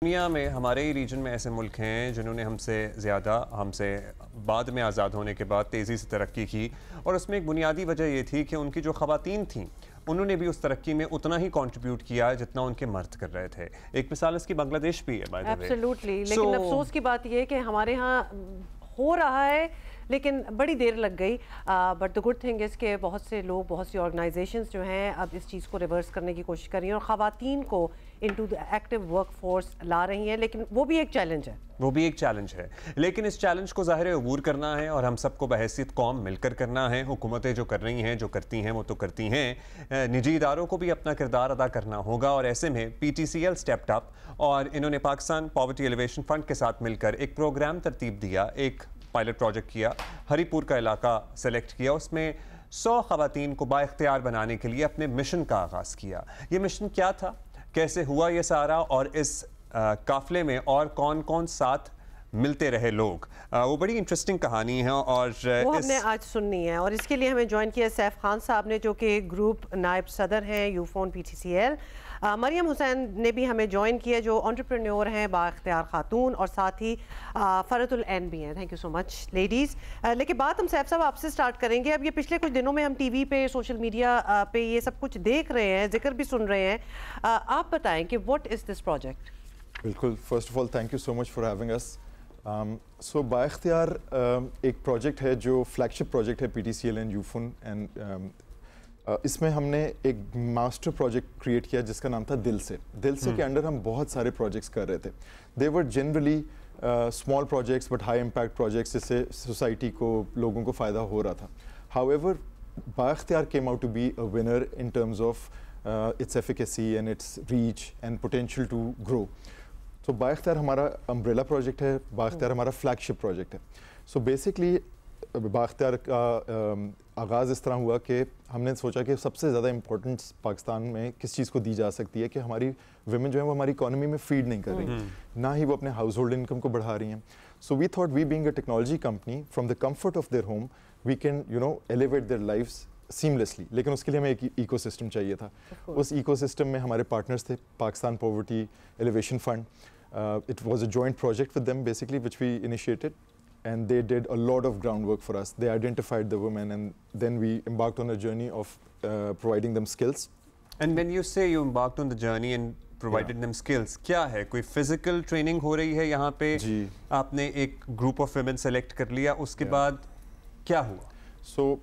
دنیا میں ہمارے ہی ریجن میں ایسے ملک ہیں جنہوں نے ہم سے بعد میں آزاد ہونے کے بعد تیزی سے ترقی کی، اور اس میں ایک بنیادی وجہ یہ تھی کہ ان کی جو خواتین تھیں انہوں نے بھی اس ترقی میں اتنا ہی کنٹریبیوٹ کیا جتنا ان کے مرد کر رہے تھے. ایک مثال اس کی بنگلہ دیش بھی ہے. ایبسلیوٹلی. لیکن افسوس کی بات یہ ہے کہ ہمارے ہاں ہو رہا ہے لیکن بڑی دیر لگ گئی. But the good thing is کہ بہت سے لوگ، بہت سی آرگنائزیشنز جو ہیں اب اس چیز کو ریورس کرنے کی کوشش کر رہی ہیں اور خواتین کو into the active work force لا رہی ہیں، لیکن وہ بھی ایک چیلنج ہے. لیکن اس چیلنج کو ظاہر عبور کرنا ہے اور ہم سب کو بحیثیت قوم مل کر کرنا ہے. حکومتیں جو کر رہی ہیں، جو کرتی ہیں وہ تو کرتی ہیں، نجی اداروں کو بھی اپنا کردار ادا کرنا ہوگا. اور ایسے میں P T C L stepped up اور انہوں نے پاکستان پاورٹی ایلیویشن فنڈ کے ساتھ مل کر ایک پروگرام ترتیب دیا، ایک پائلٹ پروجیکٹ کیا، ہری پور کا علاقہ سلیکٹ کیا. اس میں 100 خواتین کو با اختیار بنانے کے لیے اپنے مشن کا آغاز کیا. یہ مشن کیا تھا، کیسے ہوا یہ سارا، اور اس قافلے میں اور کون کون ساتھ ملتے رہے لوگ، وہ بڑی انٹرسٹنگ کہانی ہے اور وہ ہم نے آج سننی ہے. اور اس کے لیے ہمیں جوائن کیا سیف خان صاحب نے، جو کہ گروپ نائب صدر ہیں یوفون پی ٹی سی ایل. مریم حسین نے بھی ہمیں جوائن کیا، جو انٹرپرینور ہیں، با اختیار خاتون، اور ساتھ ہی فرت العین بھی ہیں. Thank you so much ladies. لیکن بات ہم سیف صاحب آپ سے سٹارٹ کریں گے. اب یہ پچھلے کچھ دنوں میں ہم ٹی وی پہ، سوشل میڈیا پہ یہ سب کچھ دیکھ رہے ہیں، ذکر بھی سن رہے ہیں. آپ بتائیں کہ واٹ از دس پروجیکٹ؟ بالکل. First of all thank you so much for having us. So با اختیار ایک پروجیکٹ ہے جو فلیگ شپ پروجیکٹ ہے P T C L and Ufone. And اس میں ہم نے ایک ماسٹر پروجیکٹ کریٹ کیا جس کا نام تھا دل سے. دل سے کے انڈر ہم بہت سارے پروجیکٹس کر رہے تھے. They were generally small projects but high impact projects, جس سے سوسائٹی کو، لوگوں کو فائدہ ہو رہا تھا. How ever Ba Ikhtiyar came out to be a winner in terms of its efficacy and its reach and potential to grow. تو با اختیار ہمارا امبریلا پروجیکٹ ہے، با اختیار ہمارا فلیگ شپ پروجیکٹ ہے. سو بیسکلی با اختیار کا آغاز اس طرح ہوا کہ ہم نے سوچا کہ سب سے زیادہ امپورٹنس پاکستان میں کس چیز کو دی جا سکتی ہے کہ ہماری ویمن جو ہیں وہ ہماری اکانومی میں فیڈ نہیں کر رہی، نہ ہی وہ اپنے ہاؤس ہولڈ انکم کو بڑھا رہی ہیں. So we thought we being a technology company, from the comfort of their home we can elevate their lifes seamlessly. لیکن اس کے لیے ہمیں ایک ایکو سسٹم چاہیے تھا. اس ایکو سسٹم میں ہمارے پارٹنرس تھے Pakistan poverty elevation Fund. It was a joint project with them basically, which we initiated, and they did a lot of groundwork for us. They identified the women, and then we embarked on a journey of providing them skills. And when you say you embarked on the journey and provided them skills, کیا ہے کوئی physical training ہو رہی ہے یہاں پہ؟ آپ نے ایک گروپ آف ویمن سلیکٹ کر لیا، اس کے بعد کیا ہوا؟ سو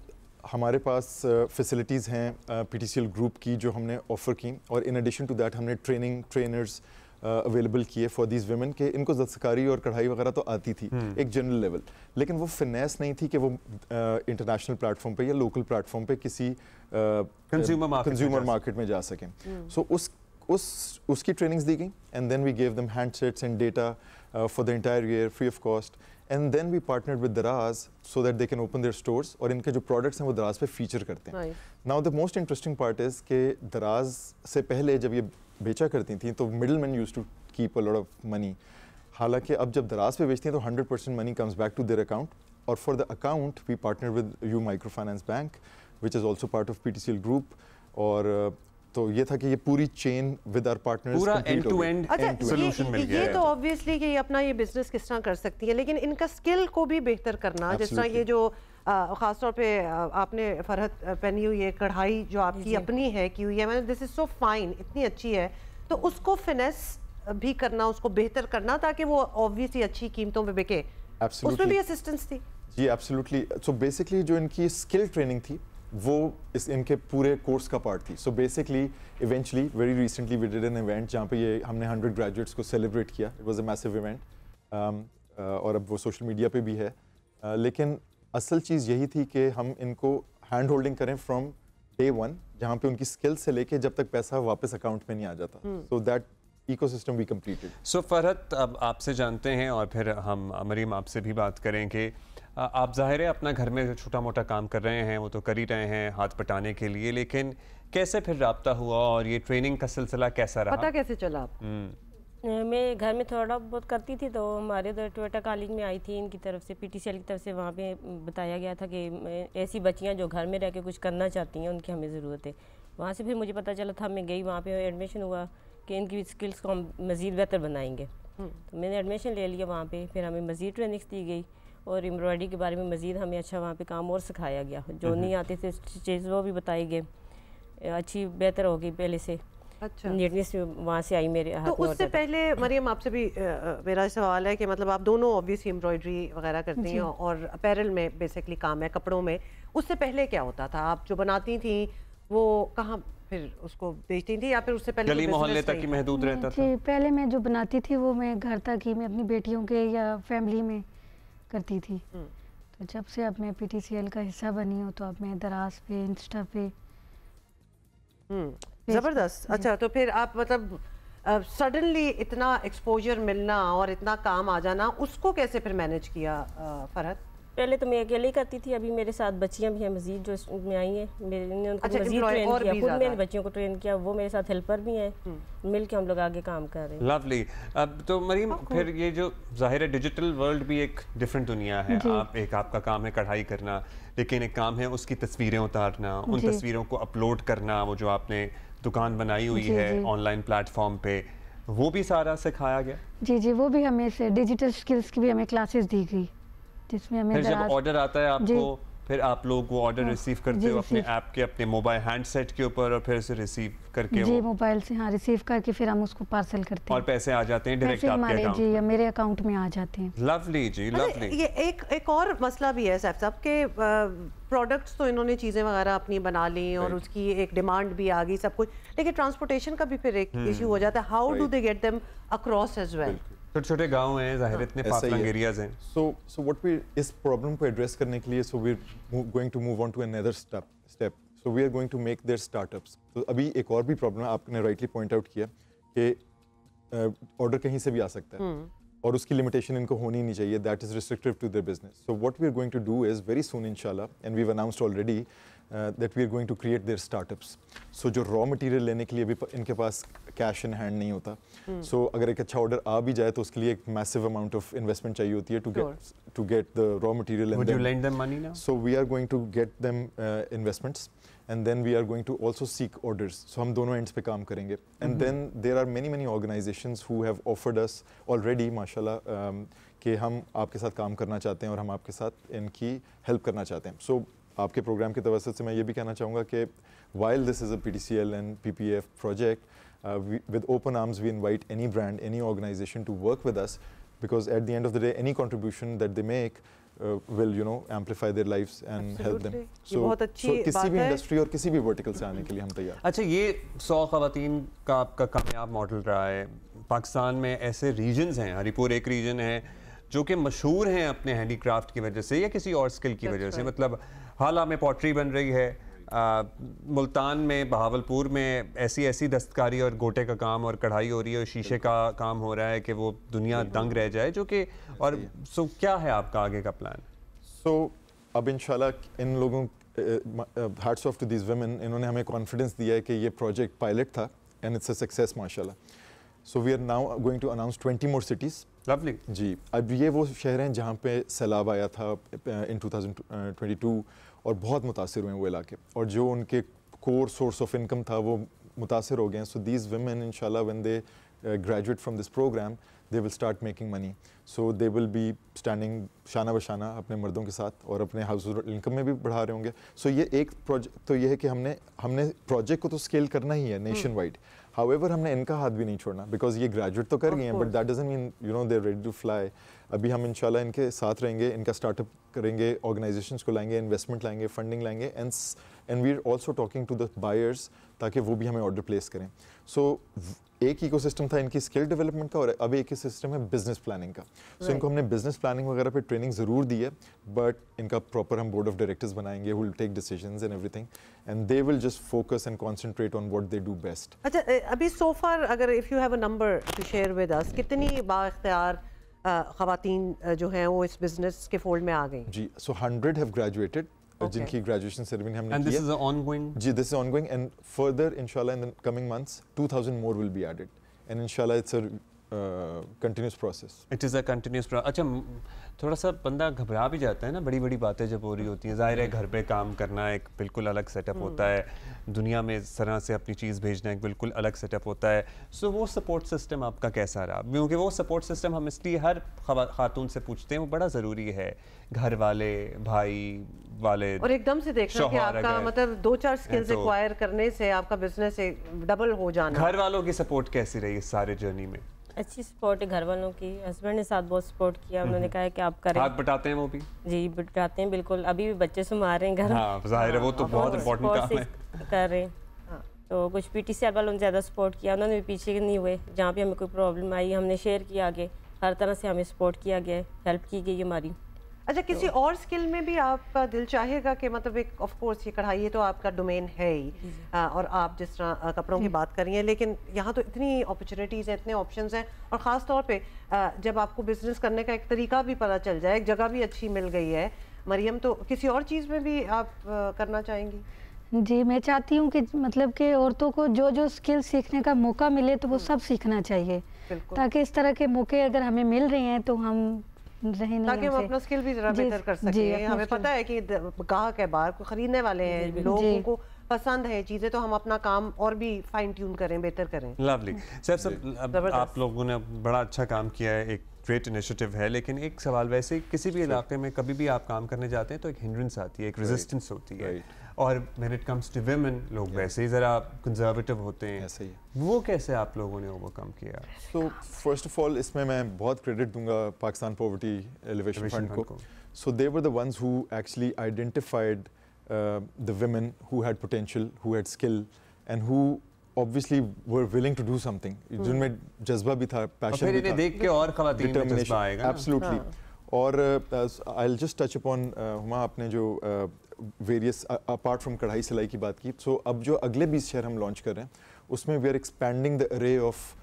ہمارے پاس فیسلٹیز ہیں P T C L group کی جو ہم نے آفر کی، اور ان ایڈیشن ٹو دیٹ ہم نے ٹرینرز اویلیبل کیے فار دیز ویمن کہ ان کو دستکاری اور کڑھائی وغیرہ تو آتی تھی ایک جنرل لیول، لیکن وہ فنیس نہیں تھی کہ وہ انٹرنیشنل پلیٹ فارم پہ یا لوکل پلیٹ فارم پہ کسی کنزیومر مارکیٹ میں جا سکیں. سو اس کی ٹریننگز دی گئیں، and then we gave them handsets and data for the entire year free of cost. And then we partnered with Daraz so that they can open their stores, اور ان کے جو پروڈکٹس ہیں وہ دراز پہ فیچر کرتے ہیں. Now the most interesting part is کہ دراز سے پہلے جب یہ بیچا کرتی تھیں تو middle man used to keep a lot of money. حالانکہ اب جب دراز پہ بیچتی ہیں تو 100% money comes back to their account. اور for the account we partner with you micro finance bank which is also part of P T C L group. اور تو یہ تھا کہ یہ پوری چین ود آر پارٹنرز پورا اینڈ ٹو اینڈ سولوشن مل گیا. یہ تو obviously کہ یہ اپنا یہ بزنس کس طرح کر سکتی ہے، لیکن ان کا اسکل کو بھی بہتر کرنا، جس طرح یہ جو خاص طور پہ آپ نے فرحت پہنی ہوئی ہے کڑھائی جو آپ کی اپنی ہے کی ہوئی ہے، دس از سو فائن، اتنی اچھی ہے، تو اس کو فنیس بھی کرنا، اس کو بہتر کرنا تاکہ وہ obviously اچھی قیمتوں پہ بکے، اس میں بھی اسسٹنس تھی. جی ایبسلیوٹلی. سو بیسکلی جو ان کی اسکل ٹریننگ تھی وہ ان کے پورے کورس کا پارٹ تھی. So basically eventually very recently we did an event جہاں پہ یہ ہم نے 100 گریجویٹس کو سیلیبریٹ کیا. It was a massive event, اور اب وہ سوشل میڈیا پہ بھی ہے. لیکن اصل چیز یہی تھی کہ ہم ان کو ہینڈ ہولڈنگ کریں فرام ڈے ون، جہاں پہ ان کی اسکل سے لے کے جب تک پیسہ واپس اکاؤنٹ میں نہیں آ جاتا. So that ecosystem we completed. So Farhat, اب آپ سے جانتے ہیں اور پھر ہم مریم آپ سے بھی بات کریں کہ آپ ظاہر ہے اپنا گھر میں جو چھوٹا موٹا کام کر رہے ہیں وہ تو کر ہی رہے ہیں ہاتھ پٹانے کے لیے، لیکن کیسے پھر رابطہ ہوا اور یہ ٹریننگ کا سلسلہ کیسا رہا؟ پتہ کیسے چلا آپ؟ میں گھر میں تھوڑا بہت کرتی تھی، تو ہمارے ادھر ٹوئٹا کالج میں آئی تھی ان کی طرف سے، پی ٹی سی ایل کی طرف سے. وہاں پہ بتایا گیا تھا کہ ایسی بچیاں جو گھر میں رہ کے کچھ کرنا چاہتی ہیں ان کی ہمیں ضرورت ہے. وہاں سے پھر مجھے پتہ چلا تھا، میں گئی وہاں پہ ایڈمیشن ہوا. کہ ان کی اسکلس کو ہم مزید بہتر بنائیں گے. تو میں نے ایڈمیشن لے لیا وہاں پہ. پھر ہمیں مزید ٹریننگس دی گئی اور ایمبرائڈری کے بارے میں مزید ہمیں اچھا وہاں پہ کام اور سکھایا گیا. جو نہیں آتے تھے چیز وہ بھی بتائی گئے, اچھی بہتر ہو گئی پہلے سے. اچھا, نیٹنس وہاں سے آئی میرے ہاتھ تو میں. اس سے پہلے مریم آپ سے بھی میرا سوال ہے کہ مطلب آپ دونوں آبویسلی ایمبرائڈری وغیرہ کرتی ہیں اور اپیرل میں بیسکلی کام ہے, کپڑوں میں. اس سے پہلے کیا ہوتا تھا؟ آپ جو بناتی تھیں وہ کہاں پھر اس کو بیچتی تھی یا پھر اس سے پہلے گلی محلے تک ہی محدود رہتا تھا؟ جی پہلے میں جو بناتی تھی وہ میں گھر تک ہی, میں اپنی بیٹیوں کے یا فیملی میں کرتی تھی. تو جب سے اب میں پی ٹی سی ایل کا حصہ بنی ہوں تو اب میں دراز پہ, انسٹا پہ. زبردست. اچھا, تو پھر آپ مطلب سڈنلی اتنا ایکسپوجر ملنا اور اتنا کام آ جانا, اس کو کیسے پھر مینیج کیا فرحت؟ پہلے تو میں اکیلے ہی کرتی تھی, ابھی میرے ساتھ بچیاں بھی ہیں مزید جو میں آئی ہیں. میں نے ان کو مزید ٹرین کیا, خود میں نے بچیوں کو ٹرین کیا, وہ میرے ساتھ ہیلپر بھی ہیں, مل کے ہم لوگ آگے کام کر رہے ہیں. لولی. اب تو مریم پھر یہ جو ظاہر ہے ڈیجیٹل ورلڈ بھی ایک ڈفرینٹ دنیا ہے. آپ کا کام ہے کڑھائی کرنا, لیکن ایک کام ہے اس کی تصویریں اتارنا, ان تصویروں کو اپلوڈ کرنا, وہ جو آپ نے دکان بنائی ہوئی ہے آن لائن پلیٹ فارم پہ, وہ بھی سارا سکھایا گیا؟ جی وہ بھی ہمیں سے ڈیجیٹل سکلز کی بھی ہمیں کلاسز دی گئی, جس میں ہمیں جب آرڈر آتا ہے آپ کو, پھر آپ لوگ وہ آرڈر ریسیو کرتے ہو اپنے ایپ کے, اپنے موبائل ہینڈ سیٹ کے اوپر, اور پھر اسے ریسیو کر کے جی موبائل سے ریسیو کر کے پھر ہم اس کو پارسل کرتے ہیں اور پیسے آ جاتے ہیں ڈائریکٹ آپ کے اکاؤنٹ جی میرے اکاؤنٹ میں آ جاتے ہیں. لولی جی, لولی. یہ ایک اور مسئلہ بھی ہے سیف صاحب کہ پروڈکٹس تو انہوں نے چیزیں وغیرہ اپنی بنا لی اور اس کی ایک ڈیمانڈ بھی آ گئی سب کچھ, لیکن ٹرانسپورٹیشن کا بھی پھر ایک ایشو ہو جاتا ہے. How do they get them across as well? چھوٹے چھوٹے گاؤں ہیں, ظاہر اتنے فاصلنگ ایریاز ہیں. سو واٹ وی اس پرابلم کو ایڈریس کرنے کے لیے, so we are going to move on to another step. So we are going to make their startups. تو ابھی ایک اور بھی پرابلم آپ نے رائٹلی پوائنٹ آؤٹ کیا کہ آرڈر کہیں سے بھی آ سکتا ہے اور اس کی لمیٹیشن ان کو ہونی نہیں چاہیے. That is restrictive to their business. So what we are going to do is very soon ان شاء اللہ, and we've announced already that we are going to create their startups. So جو raw material لینے کے لیے بھی ان کے پاس cash in hand نہیں ہوتا. سو اگر ایک اچھا آرڈر آ بھی جائے تو اس کے لیے ایک میسو اماؤنٹ آف انویسٹمنٹ چاہیے ہوتی ہے to get the raw material. Would you lend them money now? So we are going to get them investments, and then we are going to also seek orders. So ہم دونوں ends پہ کام کریں گے. And then there are many organizations who have offered us already ماشاءاللہ کہ ہم آپ کے ساتھ کام کرنا چاہتے ہیں اور ہم آپ کے ساتھ ان کی ہیلپ کرنا چاہتے ہیں. سو آپ کے پروگرام کی توسط سے میں یہ بھی کہنا چاہوں گا کہ while this is a PTCL and PPF project, with open arms we invite any brand, any organization to work with us, because at the end of the day any contribution that they make will amplify their lives and help them. So کسی بھی industry اور کسی بھی vertical سے آنے کے لیے ہم تیار. اچھا, یہ 100 خواتین کا آپ کا کامیاب ماڈل رہا ہے. پاکستان میں ایسے ریجنز ہیں, ہری پور ایک ریجن ہے جو کہ مشہور ہیں اپنے ہینڈی کرافٹ کی وجہ سے یا کسی اور اسکل کی وجہ سے. مطلب حالا میں پوٹری بن رہی ہے, ملتان میں, بہاولپور میں ایسی دستکاری اور گوٹے کا کام اور کڑھائی ہو رہی ہے اور شیشے کا کام ہو رہا ہے کہ وہ دنیا دنگ رہ جائے, جو کہ اور سو کیا ہے آپ کا آگے کا پلان؟ سو اب انشاءاللہ ان لوگوں hats off to these women, انہوں نے ہمیں کانفیڈنس دیا ہے کہ یہ پروجیکٹ پائلٹ تھا اینڈ اٹس اے سکسیس ماشاءاللہ. So we are now going to announce 20 more cities. Lovely جی. اب یہ وہ شہر ہیں جہاں پہ سیلاب آیا تھا ان 2022 اور بہت متاثر ہوئے ہیں وہ علاقے, اور جو ان کے کور سورس آف انکم تھا وہ متاثر ہو گئے ہیں. سو دیز ویمن انشاءاللہ when they graduate from this program they will start making money. So they will be standing شانہ بشانہ اپنے مردوں کے ساتھ اور اپنے ہاؤس انکم میں بھی بڑھا رہے ہوں گے. سو یہ ایک پروجیکٹ تو یہ ہے کہ ہم نے پروجیکٹ کو تو اسکیل کرنا ہی ہے نیشن وائڈ. However ہم نے ان کا ہاتھ بھی نہیں چھوڑنا, بیکاز یہ گریجویٹ تو کر گئے ہیں but that doesn't mean they're ready to fly. ابھی ہم انشاءاللہ ان کے ساتھ رہیں گے, ان کا اسٹارٹ اپ کریں گے, آرگنائزیشنس کو لائیں گے, انویسٹمنٹ لائیں گے, فنڈنگ لائیں گے, and we are also talking to the buyers تاکہ وہ بھی ہمیں آرڈر پلیس کریں. سو ایک ایکو سسٹم تھا ان کی اسکل ڈیولپمنٹ کا, اور اب ایک سسٹم ہے بزنس پلاننگ کا. سو ان کو ہم نے بزنس پلاننگ وغیرہ پہ ٹریننگ ضرور دی ہے, بٹ ان کا پراپر ہم بورڈ آف ڈائریکٹرز بنائیں گے who will take decisions and everything, and they will just focus and concentrate on what they do best. اچھا, ابھی so far اگر if you have a number to share with us, کتنی با اختیار خواتین جو ہیں وہ اس بزنس کے فولڈ میں آ گئیں؟ جی, so 100 have graduated, جن کی گریجویشن سیریمنی ہم نے کی ہے. And this is ongoing? G, this is ongoing, and further inshallah in the coming months 2000 more will be added, and inshallah it's a continuous process. It is a continuous process. اچھا تھوڑا سا بندہ گھبرا بھی جاتا ہے نا بڑی بڑی باتیں جب ہو رہی ہوتی ہیں. ظاہر ہے گھر پہ کام کرنا ایک بالکل الگ سیٹ اپ ہوتا ہے, دنیا میں اس طرح سے اپنی چیز بھیجنا ایک بالکل الگ سیٹ اپ ہوتا ہے. سو وہ سپورٹ سسٹم آپ کا کیسا رہا؟ کیونکہ وہ سپورٹ سسٹم ہم اس لیے ہر خاتون سے پوچھتے ہیں, وہ بڑا ضروری ہے. گھر والے, بھائی, والد, اور ایک دم سے دیکھنا کہ آپ کا مطلب 2-4 سکلز ایکوائر کرنے سے آپ کا بزنس ڈبل ہو جانا. گھر والوں کی سپورٹ کیسی رہی اس سارے جرنی میں؟ اچھی سپورٹ ہے گھر والوں کی. ہسبینڈ نے ساتھ بہت سپورٹ کیا, انہوں نے کہا کہ آپ کریں. ہاتھ بٹاتے ہیں وہ بھی؟ جی بٹاتے ہیں بالکل. ابھی بھی بچے سنبھال رہے ہیں گھر. ہاں ظاہر ہے وہ تو بہت امپورٹنٹ کام ہے کر رہے ہیں. تو کچھ پی ٹی سی ایل والوں نے زیادہ سپورٹ کیا, انہوں نے بھی پیچھے نہیں ہوئے. جہاں پہ ہمیں کوئی پرابلم آئی ہم نے شیئر کیا آگے, ہر طرح سے ہمیں سپورٹ کیا گیا ہے, ہیلپ کی گئی ہماری. اچھا کسی اور اسکل میں بھی آپ کا دل چاہے گا کہ مطلب ایک آف کورس یہ کڑھائی تو آپ کا ڈومین ہے ہی, اور آپ جس طرح کپڑوں کی بات کر رہی ہیں, لیکن یہاں تو اتنی اپرچونیٹیز ہیں, اتنے آپشنز ہیں, اور خاص طور پہ جب آپ کو بزنس کرنے کا ایک طریقہ بھی پتہ چل جائے, ایک جگہ بھی اچھی مل گئی ہے. مریم تو کسی اور چیز میں بھی آپ کرنا چاہیں گی؟ جی میں چاہتی ہوں کہ مطلب کہ عورتوں کو جو جو اسکل سیکھنے کا موقع ملے تو وہ سب سیکھنا چاہیے, تاکہ اس طرح کے موقع اگر ہمیں مل رہے ہیں تو ہم تاکہ ہم اپنا اسکل بھی ذرا بہتر کر سکیں. ہمیں پتہ ہے کہ گاہک ہے باہر کو خریدنے والے ہیں, لوگوں کو پسند ہے چیزیں, تو ہم اپنا کام اور بھی فائن ٹیون کریں, بہتر کریں. لولی. سر آپ لوگوں نے بڑا اچھا کام کیا ہے, ایک گریٹ انیشیٹو ہے, لیکن ایک سوال, ویسے کسی بھی علاقے میں کبھی بھی آپ کام کرنے جاتے ہیں تو ایک ہنڈرنس آتی ہے, ایک ریزسٹنس ہوتی ہے, اور when it comes to women لوگ ویسے ہی ذرا کنزرویٹو ہوتے ہیں, وہ کیسے آپ لوگوں نے اوور کم کیا؟ تو فرسٹ آف آل اس میں بہت کریڈٹ دوں گا پاکستان پاورٹی ایلیویشن فنڈ کو. So they were the ones who actually identified the women who had potential, who had skill, and who obviously were willing to do something. جن میں جذبہ بھی تھا, passion بھی تھا, دیکھ کے اور خواتین میں جذبہ آئے گا. Absolutely. اور I'll just touch upon ہما آپ نے جو ویریس اپارٹ فرام کڑھائی سلائی کی بات کی. سو اب جو اگلے 20 شہر ہم لانچ کر رہے ہیں اس میں we are expanding the array of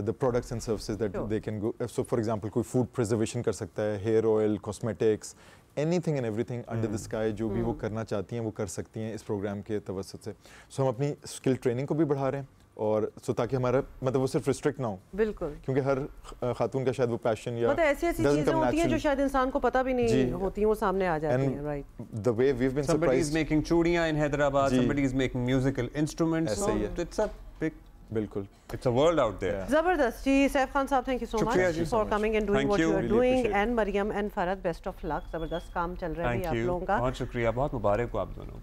the products and services that they can go. So for example کوئی فوڈ پریزرویشن کر سکتا ہے, hair oil, cosmetics, anything and everything under the sky جو بھی وہ کرنا چاہتی ہیں وہ کر سکتی ہیں اس پروگرام کے توسط سے. سو ہم اپنی اسکل ٹریننگ کو بھی بڑھا رہے ہیں, اور سو تاکہ ہمارا مطلب وہ صرف ریسٹرکٹ نہ ہو, بالکل, کیونکہ ہر خاتون کا شاید وہ پیشن یا ایسی ایسی چیزیں ہوتی ہیں جو شاید انسان کو پتہ بھی نہیں ہوتی ہیں, وہ سامنے آ جاتی ہیں. Right, the way we've been somebody is surprised, making چوڑیاں in Hyderabad, somebody is making musical instruments, so it's a big, بالکل, it's a world out there. زبردست جی. سیف خان صاحب thank you so much for coming and doing what you are doing, and Maryam and Farhat best of luck. زبردست کام چل رہا ہے آپ لوگوں کا. بہت شکریہ, بہت مبارک ہو آپ دونوں کو.